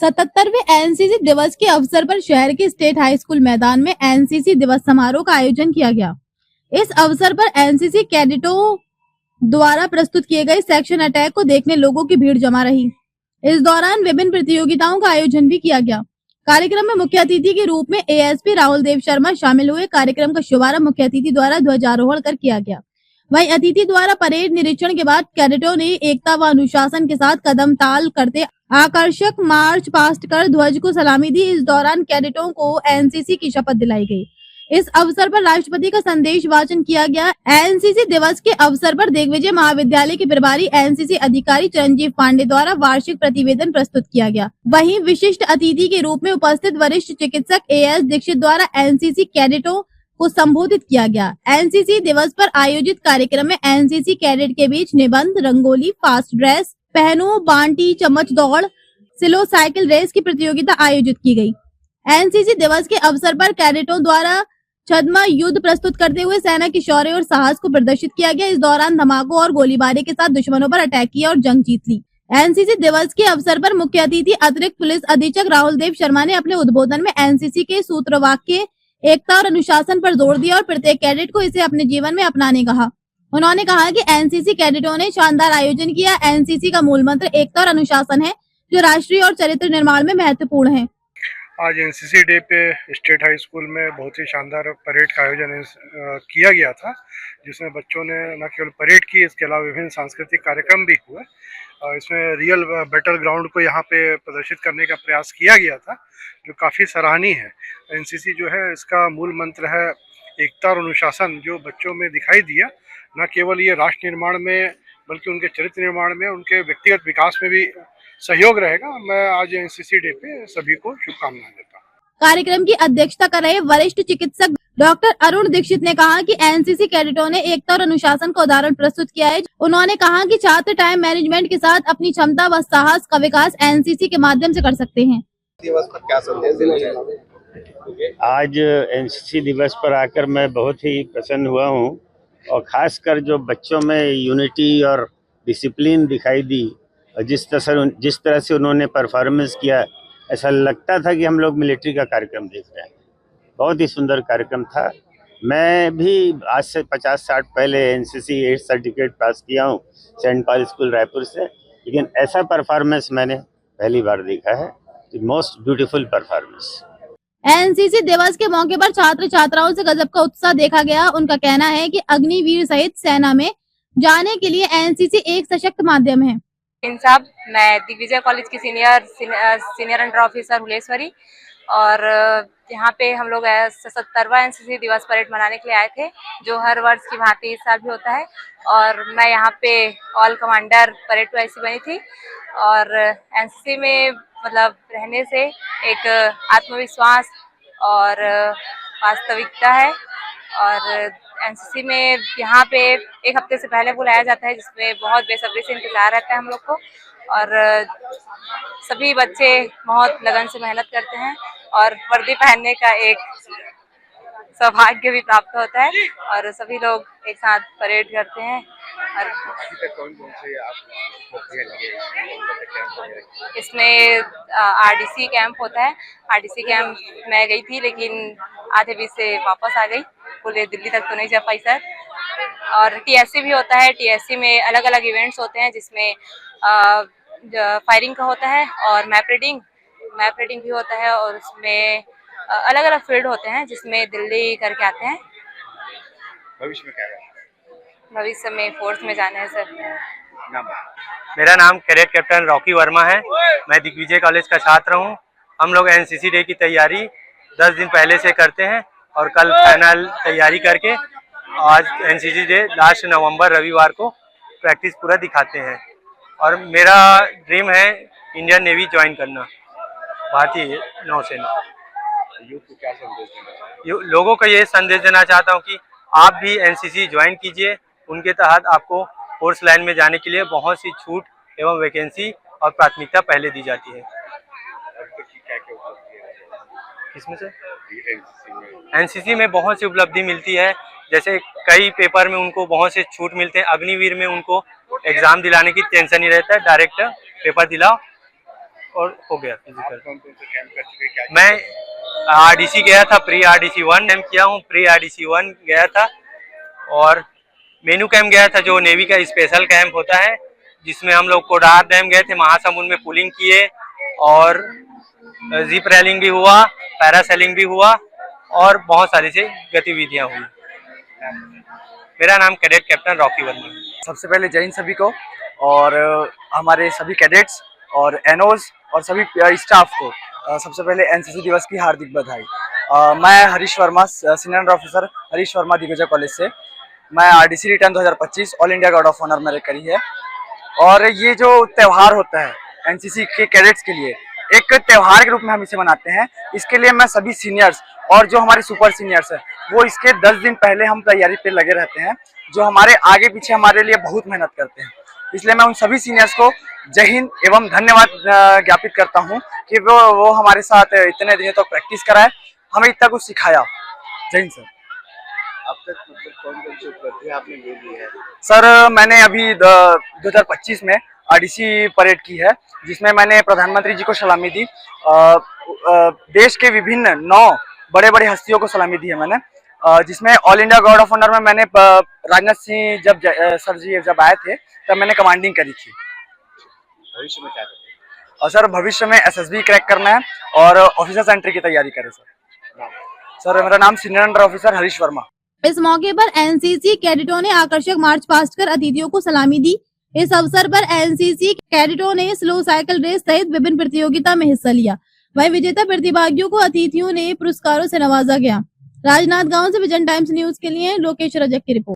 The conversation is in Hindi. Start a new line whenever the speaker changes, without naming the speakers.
77वें एनसीसी दिवस के अवसर पर शहर के स्टेट हाई स्कूल मैदान में एनसीसी दिवस समारोह का आयोजन किया गया। इस अवसर पर एनसीसी कैडेटों द्वारा प्रस्तुत किए गए सेक्शन अटैक को देखने लोगों की भीड़ जमा रही। इस दौरान विभिन्न प्रतियोगिताओं का आयोजन भी किया गया। कार्यक्रम में मुख्य अतिथि के रूप में एएसपी राहुल देव शर्मा शामिल हुए। कार्यक्रम का शुभारंभ मुख्य अतिथि द्वारा ध्वजारोहण कर किया गया। वहीं अतिथि द्वारा परेड निरीक्षण के बाद कैडेटों ने एकता व अनुशासन के साथ कदम ताल करते आकर्षक मार्च पास्ट कर ध्वज को सलामी दी। इस दौरान कैडेटों को एनसीसी की शपथ दिलाई गई। इस अवसर पर राष्ट्रपति का संदेश वाचन किया गया। एनसीसी दिवस के अवसर पर दिग्विजय महाविद्यालय के प्रभारी एनसीसी अधिकारी चिरंजीव पांडे द्वारा वार्षिक प्रतिवेदन प्रस्तुत किया गया। वहीं विशिष्ट अतिथि के रूप में उपस्थित वरिष्ठ चिकित्सक एएस दीक्षित द्वारा एनसीसी कैडेटों को संबोधित किया गया। एनसीसी दिवस पर आयोजित कार्यक्रम में एनसीसी कैडेट के बीच निबंध, रंगोली, फास्ट ड्रेस, पहनो बांटी, चम्मच दौड़, सिलो साइकिल रेस की प्रतियोगिता आयोजित की गई। एनसीसी दिवस के अवसर पर कैडेटों द्वारा छद्म युद्ध प्रस्तुत करते हुए सेना की शौर्य और साहस को प्रदर्शित किया गया। इस दौरान धमाकों और गोलीबारी के साथ दुश्मनों पर अटैक किया और जंग जीत ली। एनसीसी दिवस के अवसर पर मुख्य अतिथि अतिरिक्त पुलिस अधीक्षक राहुल देव शर्मा ने अपने उद्बोधन में एनसीसी के सूत्रवाक्य एकता और अनुशासन पर जोर दिया और प्रत्येक कैडेट को इसे अपने जीवन में अपनाने कहा। उन्होंने कहा कि एनसीसी कैडेटों ने शानदार आयोजन किया। एनसीसी का मूल मंत्र एकता और अनुशासन है, जो राष्ट्रीय और चरित्र निर्माण में महत्वपूर्ण है।
आज एनसीसी डे पे स्टेट हाई स्कूल में बहुत ही शानदार परेड का आयोजन किया गया था, जिसमें बच्चों ने न केवल परेड की, इसके अलावा विभिन्न सांस्कृतिक कार्यक्रम भी हुए। इसमें रियल बैटल ग्राउंड को यहाँ पे प्रदर्शित करने का प्रयास किया गया था, जो काफ़ी सराहनीय है। एनसीसी जो है, इसका मूल मंत्र है एकता और अनुशासन, जो बच्चों में दिखाई दिया। न केवल ये राष्ट्र निर्माण में, बल्कि उनके चरित्र निर्माण में, उनके व्यक्तिगत विकास में भी सहयोग रहेगा। मैं आज एनसीसी डे पे सभी को शुभकामनाएं देता हूँ।
कार्यक्रम की अध्यक्षता कर रहे वरिष्ठ चिकित्सक डॉक्टर अरुण दीक्षित ने कहा कि एनसीसी कैडेटों ने एकता और अनुशासन का उदाहरण प्रस्तुत किया है। उन्होंने कहा कि छात्र टाइम मैनेजमेंट के साथ अपनी क्षमता व साहस का विकास एनसीसी के माध्यम से कर सकते हैं।
दिवस पर क्या संदेश देना चाहेंगे?
आज एनसीसी दिवस पर आकर मैं बहुत ही प्रसन्न हुआ हूँ, और खासकर जो बच्चों में यूनिटी और डिसिप्लिन दिखाई दी, और जिस तरह से उन्होंने परफॉर्मेंस किया, ऐसा लगता था कि हम लोग मिलिट्री का कार्यक्रम देख रहे हैं। बहुत ही सुंदर कार्यक्रम था। मैं भी आज से 50-60 पहले एनसीसी 8 सर्टिफिकेट पास किया हूँ सेंट पॉल स्कूल रायपुर से, लेकिन ऐसा परफॉर्मेंस मैंने पहली बार देखा है। Most beautiful performance.
एनसीसी दिवस के मौके पर छात्र छात्राओं से गजब का उत्साह देखा गया। उनका कहना है कि अग्निवीर सहित सेना में जाने के लिए एनसीसी एक सशक्त माध्यम है।
साहब, मैं दिग्विजय कॉलेज की सीनियर अंडर ऑफिसर हुलेश्वरी, और यहाँ पे हम लोग 77वां एनसीसी दिवस परेड मनाने के लिए आए थे, जो हर वर्ष की भांति इस साल भी होता है। और मैं यहाँ पे ऑल कमांडर परेड टू ऐसी बनी थी। और एनसीसी में मतलब रहने से एक आत्मविश्वास और वास्तविकता है। और एनसीसी में यहाँ पे एक हफ्ते से पहले बुलाया जाता है, जिसमें बहुत बेसब्री से इंतजार रहता है हम लोग को। और सभी बच्चे बहुत लगन से मेहनत करते हैं, और वर्दी पहनने का एक सौभाग्य भी प्राप्त होता है, और सभी लोग एक साथ परेड करते हैं। और इसमें आरडीसी कैंप होता है। आरडीसी कैंप मैं गई थी, लेकिन आधे बीच से वापस आ गई, पूरे दिल्ली तक तो नहीं जा पाई सर। और टीएससी भी होता है। टीएससी में अलग अलग इवेंट्स होते हैं, जिसमें फायरिंग का होता है और मैप रीडिंग भी होता है। और उसमें अलग अलग फील्ड होते हैं, जिसमें दिल्ली करके आते हैं।
भविष्य में क्या है?
भविष्य में फोर्स में जाना है सर।
मेरा नाम कैडेट कैप्टन रॉकी वर्मा है। मैं दिग्विजय कॉलेज का छात्र हूँ। हम लोग एनसीसी डे की तैयारी 10 दिन पहले से करते हैं, और कल फाइनल तैयारी करके आज एनसीसी डे लास्ट नवंबर रविवार को प्रैक्टिस पूरा दिखाते हैं। और मेरा ड्रीम है इंडियन नेवी ज्वाइन करना, भारतीय नौसेना। लोगों को ये संदेश देना चाहता हूँ कि आप भी एनसीसी ज्वाइन कीजिए। उनके तहत आपको फोर्स लाइन में जाने के लिए बहुत सी छूट एवं वैकेंसी और प्राथमिकता पहले दी जाती है। किसमें से? एनसीसी में बहुत सी उपलब्धि मिलती है, जैसे कई पेपर में उनको बहुत से छूट मिलते हैं। अग्निवीर में उनको एग्जाम दिलाने की टेंशन नहीं रहता है, डायरेक्ट पेपर दिलाओ और हो गया फिजिकल।
आप कौन कौन से कैंप कर चुके हैं, क्या
मैं आरडीसी गया था, प्री आरडीसी 1 कैंप किया हूँ, प्री आरडीसी 1 गया था, और मेनू कैंप गया था जो नेवी का स्पेशल कैंप होता है, जिसमें हम लोग कोडार डैम गए थे, महासमुंद में पुलिंग किए और जिप रैलिंग भी हुआ, पैरासेलिंग भी हुआ और बहुत सारी सी गतिविधियां हुई। मेरा नाम कैडेट कैप्टन रॉकी वर्मा है।
सबसे पहले जय हिंद सभी को, और हमारे सभी कैडेट्स और एनओज और सभी स्टाफ को सबसे पहले एनसीसी दिवस की हार्दिक बधाई। मैं Harish Verma, senior under officer Harish Verma Digvijay college से। मैं RDC return 2025 all India guard of honour मेरे करी है। और ये जो त्यौहार होता है एनसीसी के कैडेट्स के लिए, एक त्यौहार के रूप में हम इसे मनाते हैं। इसके लिए मैं सभी सीनियर्स और जो हमारे सुपर सीनियर्स हैं वो इसके 10 दिन पहले हम तैयारी पे लगे रहते हैं, जो हमारे आगे पीछे हमारे लिए बहुत मेहनत करते हैं। इसलिए मैं उन सभी सीनियर्स को जय हिंद एवं धन्यवाद ज्ञापित करता हूं कि वो हमारे साथ इतने दिनों तक प्रैक्टिस कराए, हमें इतना कुछ सिखाया। जय हिंद सर।
अब तक मतलब कौन कौन सी उपलब्धियां आपने ले ली है?
सर मैंने अभी 2025 में आरडीसी परेड की है, जिसमें मैंने प्रधानमंत्री जी को सलामी दी। देश के विभिन्न 9 बड़े बड़े हस्तियों को सलामी दी है मैंने, जिसमें all India guard of honour में मैंने राजनाथ सिंह सर जी जब आए थे तब मैंने कमांडिंग करी थी।
भविष्य में क्या करेंगे?
और सर भविष्य में एसएसबी क्रैक करना है और ऑफिसर्स एंट्री की तैयारी करें सर। सर मेरा नाम senior under officer Harish Verma.
इस मौके पर एनसीसी कैडेटों ने आकर्षक मार्च पास्ट कर अतिथियों को सलामी दी। इस अवसर पर एनसीसी कैडेटों ने स्लो साइकिल रेस सहित विभिन्न प्रतियोगिता में हिस्सा लिया। वहीं विजेता प्रतिभागियों को अतिथियों ने पुरस्कारों से नवाजा गया। राजनांदगांव से विजन टाइम्स न्यूज के लिए लोकेश रजक की रिपोर्ट।